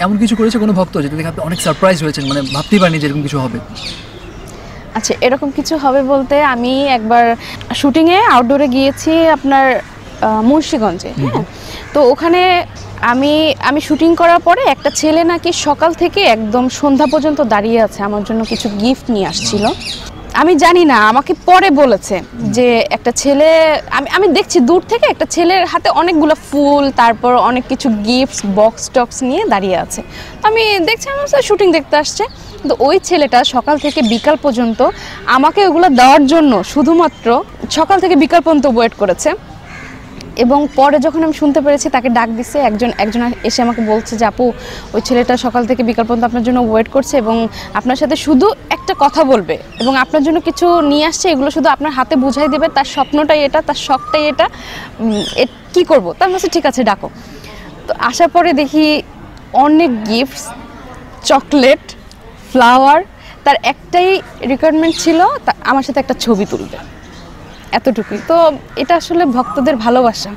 এমন কিছু করেছে কোনো ভক্ত যেটা দেখে আপনি অনেক সারপ্রাইজ হয়েছেন, মানে ভাবতেই পারেনি যে এরকম কিছু হবে? আচ্ছা, এরকম কিছু হবে বলতে আমি একবার শুটিংয়ে আউটডোরে গিয়েছি আপনার মুন্সিগঞ্জে। হ্যাঁ, তো ওখানে আমি শুটিং করার পরে একটা ছেলে নাকি সকাল থেকে একদম সন্ধ্যা পর্যন্ত দাঁড়িয়ে আছে, আমার জন্য কিছু গিফট নিয়ে আসছিল। আমি জানি না, আমাকে পরে বলেছে যে একটা ছেলে, আমি দেখছি দূর থেকে একটা ছেলের হাতে অনেকগুলো ফুল, তারপর অনেক কিছু গিফটস বক্স টক্স নিয়ে দাঁড়িয়ে আছে। আমি দেখছি আমার শুটিং দেখতে আসছে, তো ওই ছেলেটা সকাল থেকে বিকাল পর্যন্ত আমাকে ওগুলো দেওয়ার জন্য শুধুমাত্র সকাল থেকে বিকাল পর্যন্ত ওয়েট করেছে। এবং পরে যখন আমি শুনতে পেরেছি তাকে ডাক দিছে, একজন এসে আমাকে বলছে যে আপু, ওই ছেলেটা সকাল থেকে বিকাল পর্যন্ত আপনার জন্য ওয়েট করছে এবং আপনার সাথে শুধু একটা কথা বলবে এবং আপনার জন্য কিছু নিয়ে আসছে, এগুলো শুধু আপনার হাতে বুঝাই দেবে, তার স্বপ্নটাই এটা, তার শখটাই এটা, কী করবো? তার কাছে ঠিক আছে ডাকো। তো আসার পরে দেখি অনেক গিফটস, চকলেট, ফ্লাওয়ার। তার একটাই রিকোয়ারমেন্ট ছিল আমার সাথে একটা ছবি তুলবে, এতটুকুই। তো এটা আসলে ভক্তদের ভালোবাসা।